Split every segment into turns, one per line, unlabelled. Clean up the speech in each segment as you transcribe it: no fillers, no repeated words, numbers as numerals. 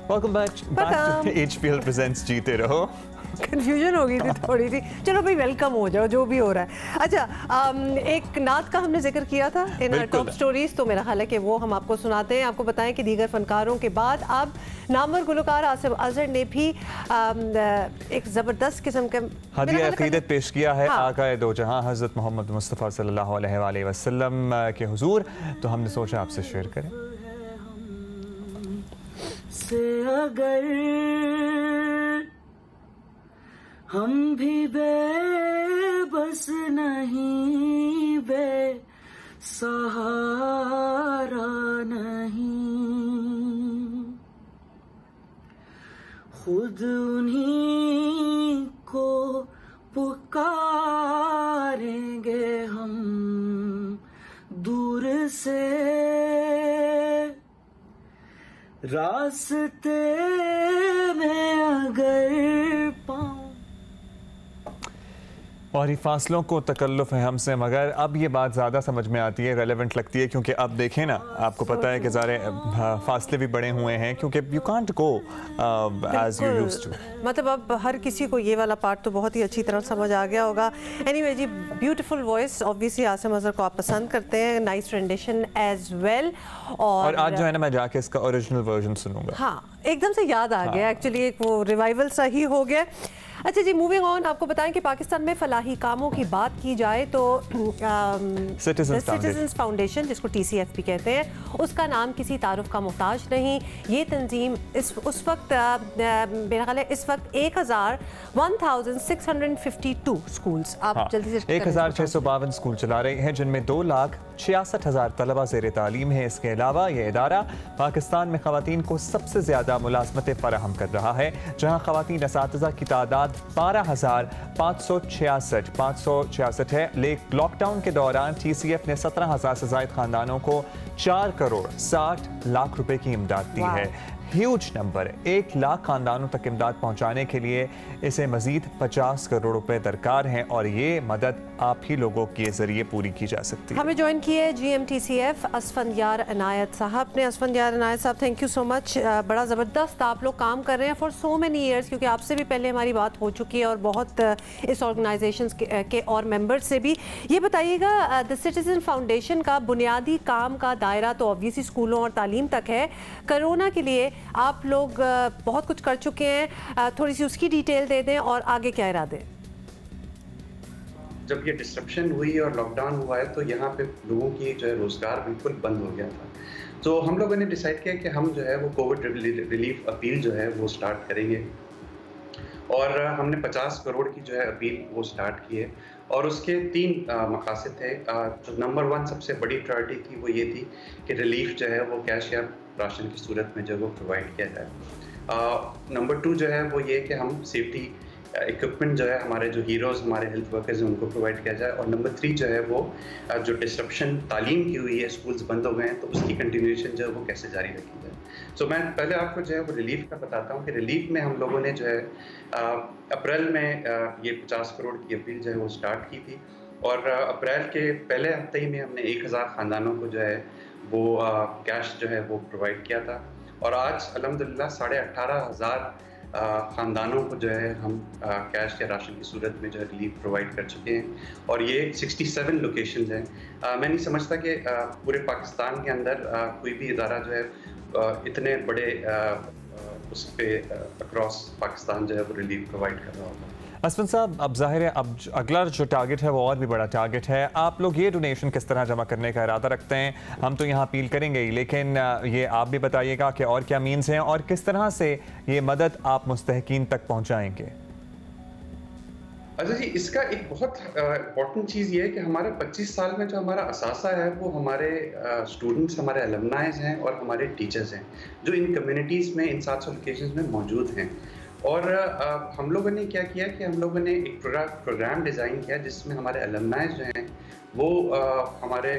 Welcome back to HPL presents जीते रहो।
Confusion हो गई थी थोड़ी सी। चलो भाई वेलकम हो जाओ जो भी हो रहा है। अच्छा, एक नात का हमने जिक्र किया था इन टॉप स्टोरीज, तो मेरा ख्याल है कि वो हम आपको सुनाते हैं। आपको बताएं कि दीगर फनकारों के बाद अब नामवर गुलकार आसिफ अजहर ने भी एक ज़बरदस्त किस्म के
हदिया अक़ीदत पेश किया है आक़ाए दो जहां हज़रत मोहम्मद मुस्तफ़ा सल्लल्लाहु अलैहि वसल्लम के हुजूर। तो हमने सोचा आपसे शेयर करें।
अगर हम भी बेबस नहीं, बेसहारा नहीं, खुद उन्हीं को पुकारेंगे हम दूर से, रास्ते में अगर पाऊं।
और ये फासलों को तकल्लुफ़ है हमसे, मगर अब ये बात ज़्यादा समझ में आती है, रेलेवेंट लगती है, क्योंकि अब देखें ना, आपको पता है कि सारे फासले भी बड़े हुए हैं, क्योंकि you can't go as you used to.
मतलब अब हर किसी को ये वाला पार्ट तो बहुत ही अच्छी तरह समझ आ गया होगा। एनीवे जी, beautiful voice, obviously Asim Azhar को आप पसंद करते हैं, नाइस रेंडिशन एज वेल। और
आज जो है ना, मैं जाके इसका ओरिजिनल वर्जन सुनूंगा।
हाँ, एकदम से याद आ गया, एक्चुअली एक वो रिवाइवल सा ही हो गया। अच्छा जी, मूविंग ऑन, आपको बताएं कि पाकिस्तान में फलाही कामों की बात की जाए तो सिटीजन्स फाउंडेशन, जिसको TCF भी कहते हैं, उसका नाम किसी तारुफ का मोहताज नहीं। ये तंजीम उस वक्त मेरा ख्याल है इस वक्त 1652 स्कूल्स, आप जल्दी से
1652 स्कूल चला रहे हैं, जिनमें 2,66,000 तलबा ज़ेर तालीम है। इसके अलावा ये इदारा पाकिस्तान में ख़वातीन को सबसे ज़्यादा मुलाज़मतें फ़राहम कर रहा है, जहाँ ख़वातीन असातिज़ा की तादाद 12,566 है। लेकिन लॉकडाउन के दौरान TCF ने 17,000 से ज़ायद ख़ानदानों को 4 करोड़ 60 लाख रुपए की इमदाद दी है। ह्यूज नंबर है। 1 लाख खानदानों तक इमदाद पहुंचाने के लिए इसे मजीद 50 करोड़ रुपए दरकार हैं, और ये मदद आप ही लोगों के जरिए पूरी की जा सकती है।
हमें ज्वाइन किए GMTCF असफंदियार इनायत साहब ने। असफंदियार इनायत साहब, थैंक यू सो मच। बड़ा ज़बरदस्त आप लोग काम कर रहे हैं फॉर सो मैनी ईयर्स, क्योंकि आपसे भी पहले हमारी बात हो चुकी है और बहुत इस ऑर्गेनाइजेशन के और मेंबर्स से भी। ये बताइएगा, द सिटीजन फाउंडेशन का बुनियादी काम का दायरा तो ऑब्वियसली स्कूलों और तालीम तक है। कोरोना के लिए आप लोग बहुत कुछ कर चुके हैं, थोड़ी सी उसकी डिटेल दे दें और आगे क्या इरादे।
जब ये डिस्ट्रप्शन हुई और लॉकडाउन हुआ है, तो यहाँ पे लोगों की जो है रोजगार बिल्कुल बंद हो गया था। तो हम लोगों ने डिसाइड किया कि हम जो है वो कोविड रिलीफ अपील जो है वो स्टार्ट करेंगे, और हमने 50 करोड़ की जो है अपील वो स्टार्ट की है। और उसके 3 मकासद थे। जो नंबर 1 सबसे बड़ी प्रायोरिटी थी वो ये थी कि रिलीफ जो है वो कैश या राशन की सूरत में जो वो प्रोवाइड किया जाए। नंबर 2 जो है वो ये कि हम सेफ्टी इक्विपमेंट जो है हमारे जो हीरोज़ हमारे हेल्थ वर्कर्स हैं उनको प्रोवाइड किया जाए। और नंबर 3 जो है वो जो डिस्ट्रप्शन तालीम की हुई है, स्कूल्स बंद हो गए हैं, तो उसकी कंटिन्यूएशन जो है वो कैसे जारी रखी जाए। सो मैं पहले आपको जो है वो रिलीफ का बताता हूँ कि रिलीफ में हम लोगों ने जो है अप्रैल में ये 50 करोड़ की अपील जो है वो स्टार्ट की थी, और अप्रैल के पहले हफ्ते ही में हमने 1,000 ख़ानदानों को जो है वो कैश जो है वो प्रोवाइड किया था। और आज अल्हम्दुलिल्लाह 18,500 ख़ानदानों को जो है हम कैश या राशन की सूरत में जो है रिलीफ प्रोवाइड कर चुके हैं, और ये 67 लोकेशंस हैं। मैं नहीं समझता कि पूरे पाकिस्तान के अंदर कोई भी इदारा जो है इतने बड़े उस पे अक्रॉस पाकिस्तान जो है वो रिलीफ प्रोवाइड कर रहा होगा।
असफन साहब, अब जाहिर है अब अगला जो टारगेट है वो और भी बड़ा टारगेट है। आप लोग ये डोनेशन किस तरह जमा करने का इरादा रखते हैं? हम तो यहाँ अपील करेंगे ही, लेकिन ये आप भी बताइएगा कि और क्या मीन्स हैं और किस तरह से ये मदद आप मुस्तहकीन तक पहुँचाएंगे।
अच्छा जी, इसका एक बहुत इम्पॉर्टेंट चीज़ ये है कि हमारे 25 साल में जो हमारा असासा है वो हमारे स्टूडेंट्स, हमारे अलमनाइज हैं और हमारे टीचर्स हैं, जो इन कम्युनिटीज़ में, इन 700 लोकेशंस में मौजूद हैं। और हम लोगों ने क्या किया कि हम लोगों ने एक प्रोग्राम डिज़ाइन किया जिसमें हमारे अलमनाइज जो हैं वो हमारे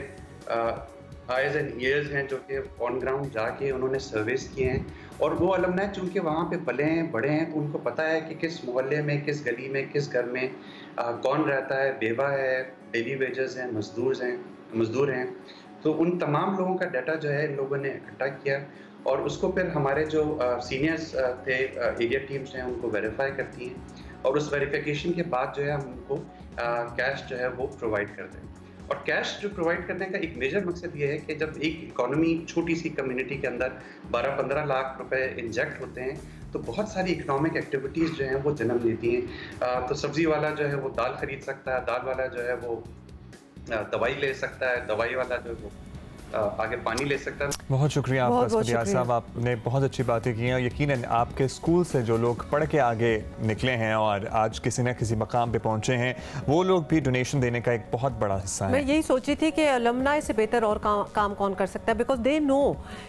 आइज़ एंड ईयर्स हैं, जो कि ऑन ग्राउंड जाके उन्होंने सर्विस किए हैं। और वो अलमनाई चूँकि वहाँ पे पले हैं, बड़े हैं, तो उनको पता है कि किस मोहल्ले में, किस गली में, किस घर में कौन रहता है, बेवा है, डेली वेजर्स हैं, मजदूर हैं। तो उन तमाम लोगों का डाटा जो है इन लोगों ने इकट्ठा किया, और उसको फिर हमारे जो सीनियर्स थे एरिया टीम्स हैं उनको वेरीफाई करती हैं और उस वेरिफिकेशन के बाद जो है हम उनको कैश जो है वो प्रोवाइड कर दें। और कैश जो प्रोवाइड करने का एक मेजर मकसद ये है कि जब एक इकोनॉमी छोटी सी कम्युनिटी के अंदर 12-15 लाख रुपए इंजेक्ट होते हैं तो बहुत सारी इकोनॉमिक एक्टिविटीज़ जो हैं वो जन्म लेती हैं। तो सब्ज़ी वाला जो है वो दाल खरीद सकता है, दाल वाला जो है वो दवाई ले सकता है, दवाई वाला जो है वो आगे पानी ले सकता है।
बहुत शुक्रिया आपका अस्फंदियार साहब, आपने बहुत अच्छी बातें की हैं। यकीनन आपके स्कूल से जो लोग पढ़ के आगे निकले हैं और आज किसी न किसी मकाम पे पहुंचे हैं, वो लोग भी डोनेशन देने का एक बहुत बड़ा हिस्सा है।
मैं यही सोच रही थी कि अलुमनाई से बेहतर और काम कौन कर सकता है, बिकॉज दे नो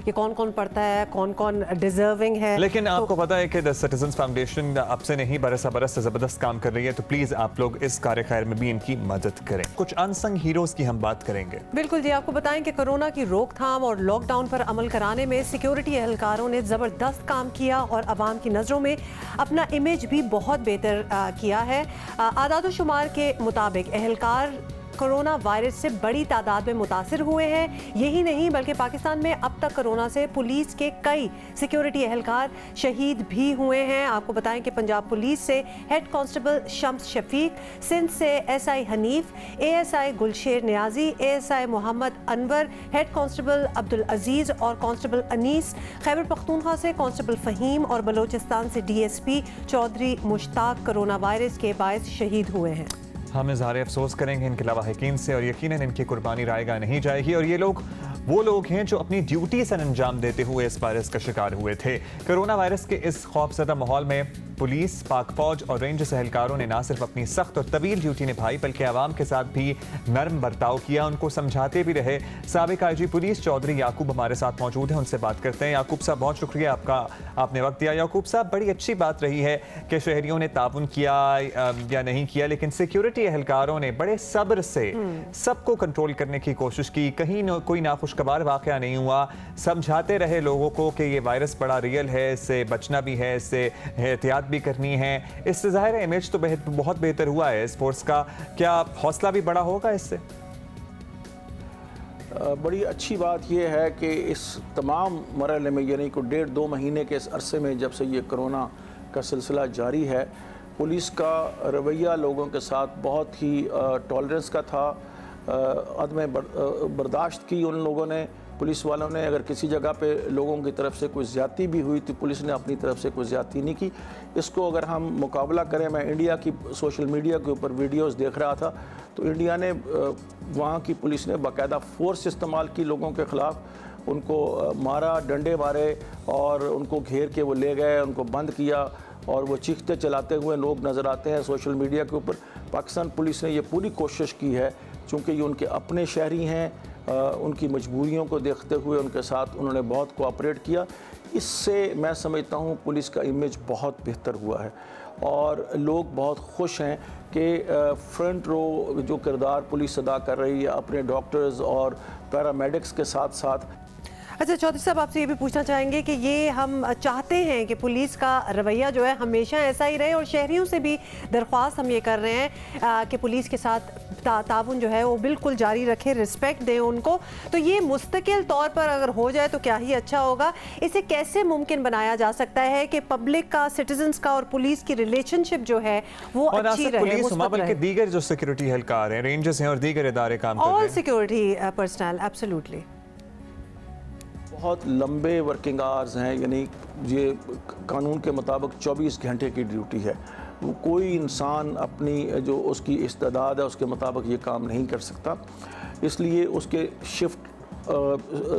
कि कौन कौन पढ़ता है, कौन कौन डिजर्विंग है।
लेकिन आपको पता है कि द सिटीजन्स फाउंडेशन अब से नहीं बरस से ज़बरदस्त काम कर रही है, तो प्लीज़ आप लोग इस कार्य खैर में भी इनकी मदद करें। कुछ अनसंग हीरोज़ की हम बात करेंगे।
बिल्कुल जी, आपको बताएं कि कोरोना की रोकथाम और लॉकडाउन पर अमल कराने में सिक्योरिटी एहलकारों ने जबरदस्त काम किया और आवाम की नजरों में अपना इमेज भी बहुत बेहतर किया है। आदाद-ओ-शुमार के मुताबिक एहलकार कोरोना वायरस से बड़ी तादाद में मुतासिर हुए हैं। यही नहीं बल्कि पाकिस्तान में अब तक कोरोना से पुलिस के कई सिक्योरिटी एहलकार शहीद भी हुए हैं। आपको बताएं कि पंजाब पुलिस से हेड कांस्टेबल शम्स शफीक, सिंध से SI Hanif, ASI Gulsher Niazi, ASI Mohammad Anwar, head constable Abdul Aziz और कांस्टेबल अनीस, खैबर पख्तूनख्वा से कांस्टेबल फ़हीम और बलोचिस्तान से DSP Chaudhry Mushtaq corona virus के बायस शहीद हुए हैं।
हम इज़हार अफसोस करेंगे इनके लवाहिकीन से और यकीनन इनकी कुर्बानी रायगा नहीं जाएगी। और ये लोग वो लोग हैं जो अपनी ड्यूटी से अंजाम देते हुए इस वायरस का शिकार हुए थे। कोरोना वायरस के इस खौफजदा माहौल में पुलिस, पाक फौज और रेंजर्स एहलकारों ने न सिर्फ अपनी सख्त और तवील ड्यूटी निभाई बल्कि आवाम के साथ भी नरम बर्ताव किया, उनको समझाते भी रहे। साबिक आईजी पुलिस चौधरी याकूब हमारे साथ मौजूद हैं, उनसे बात करते हैं। याकूब साहब, बहुत शुक्रिया आपका, आपने वक्त दिया। याकूब साहब, बड़ी अच्छी बात रही है कि शहरियों ने ताउन किया या नहीं किया, लेकिन सिक्योरिटी एहलकारों ने बड़े सब्र से सबको कंट्रोल करने की कोशिश की। कहीं कोई नाखुशगवार वाक़या नहीं हुआ, समझाते रहे लोगों को कि ये वायरस बड़ा रियल है, इससे बचना भी है, इससे एहतियात भी करनी है। इससे ज़ाहिर है इमेज तो बहुत बेहतर हुआ है इस फोर्स का। क्या हौसला भी बड़ा होगा इससे?
बड़ी अच्छी बात यह है कि इस तमाम मरहले में, यानी को 1.5-2 महीने के इस अरसे में जब से ये कोरोना का सिलसिला जारी है, पुलिस का रवैया लोगों के साथ बहुत ही टॉलरेंस का था। अदम बर्दाश्त की उन लोगों ने, पुलिस वालों ने। अगर किसी जगह पे लोगों की तरफ से कोई ज़्यादती भी हुई तो पुलिस ने अपनी तरफ से कोई ज़्यादती नहीं की। इसको अगर हम मुकाबला करें, मैं इंडिया की सोशल मीडिया के ऊपर वीडियोस देख रहा था तो इंडिया ने, वहाँ की पुलिस ने बाकायदा फोर्स इस्तेमाल की लोगों के ख़िलाफ़, उनको मारा, डंडे मारे और उनको घेर के वो ले गए, उनको बंद किया और वो चीखते चलाते हुए लोग नज़र आते हैं सोशल मीडिया के ऊपर। पाकिस्तान पुलिस ने ये पूरी कोशिश की है, चूँकि ये उनके अपने शहरी हैं, उनकी मजबूरियों को देखते हुए उनके साथ उन्होंने बहुत कोऑपरेट किया। इससे मैं समझता हूँ पुलिस का इमेज बहुत बेहतर हुआ है और लोग बहुत खुश हैं कि फ्रंट रो जो किरदार पुलिस अदा कर रही है अपने डॉक्टर्स और पैरामेडिक्स के साथ साथ।
अच्छा चौधरी साहब, आपसे ये भी पूछना चाहेंगे कि ये हम चाहते हैं कि पुलिस का रवैया जो है हमेशा ऐसा ही रहे और शहरियों से भी दरख्वास्त हम ये कर रहे हैं कि पुलिस के साथ ताउन जो है वो बिल्कुल जारी रखें, रिस्पेक्ट दें उनको। तो ये मुस्तकिल तौर पर अगर हो जाए तो क्या ही अच्छा होगा। इसे कैसे मुमकिन बनाया जा सकता है कि पब्लिक का, सिटीजन्स का और पुलिस की रिलेशनशिप जो है वो अच्छी रहे,
पुलिस के दीगर जो सिक्योरिटी एहलकार हैं, रेंजर्स हैं और दीगर इदारे काम कर रहे हैं,
ऑल सिक्योरिटी पर्सनल, एब्सोल्युटली
बहुत लंबे वर्किंग आवर्स हैं, यानी ये कानून के मुताबिक 24 घंटे की ड्यूटी है। वो कोई इंसान अपनी जो उसकी इस्तेदाद है उसके मुताबिक ये काम नहीं कर सकता, इसलिए उसके शिफ्ट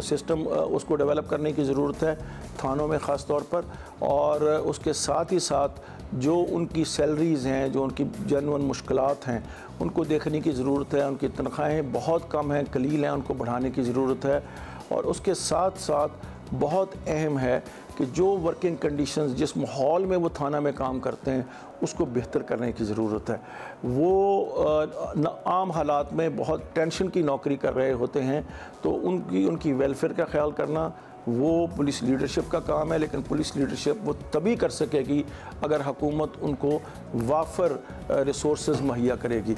सिस्टम उसको डेवलप करने की ज़रूरत है थानों में ख़ास तौर पर। और उसके साथ ही साथ जो उनकी सैलरीज़ हैं, जो उनकी जनवन मुश्किलात हैं, उनको देखने की ज़रूरत है। उनकी तनख्वाहें बहुत कम हैं, कलील हैं, उनको बढ़ाने की ज़रूरत है। और उसके साथ साथ बहुत अहम है कि जो वर्किंग कंडीशंस, जिस माहौल में वो थाना में काम करते हैं, उसको बेहतर करने की ज़रूरत है। वो आम हालात में बहुत टेंशन की नौकरी कर रहे होते हैं, तो उनकी वेलफेयर का ख्याल करना वो पुलिस लीडरशिप का काम है। लेकिन पुलिस लीडरशिप वो तभी कर सकेगी अगर हुकूमत उनको वाफर रिसोर्सेज मुहैया करेगी।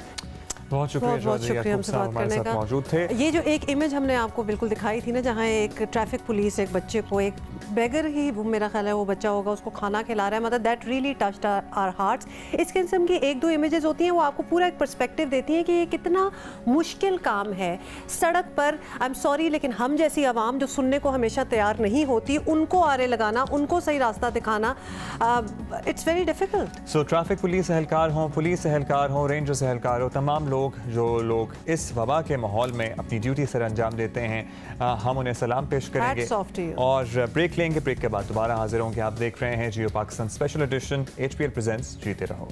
बहुत शुक्रिया,
बहुत शुक्रिया हमसे बात करने का।
मौजूद थे।
ये जो एक इमेज हमने आपको बिल्कुल दिखाई थी ना, जहाँ एक ट्रैफिक पुलिस एक बच्चे को, एक बेगर ही वो मेरा ख्याल है वो बच्चा होगा, उसको खाना खिला रहा है, मतलब that really touched our hearts. इस किस्म की एक दो इमेजेस होती हैं, वो आपको पूरा एक पर्सपेक्टिव देती हैं कि ये कितना मुश्किल काम है सड़क पर। आई एम सॉरी, लेकिन हम जैसी आवाम जो सुनने को हमेशा तैयार नहीं होती, उनको आरे लगाना, उनको सही रास्ता दिखाना, it's very difficult.
So traffic police एहलकार हों, पुलिस एहलकार हों, रेंजर्स एहलकार हो, तमाम लोग जो लोग इस वबा के माहौल में अपनी ड्यूटी सर अंजाम देते हैं, हम उन्हें सलाम पेश करेंगे और ब्रेक लेंगे। ब्रेक के बाद दोबारा हाजिर होंगे। आप देख रहे हैं Geo Pakistan special edition, HPL presents जीते रहो।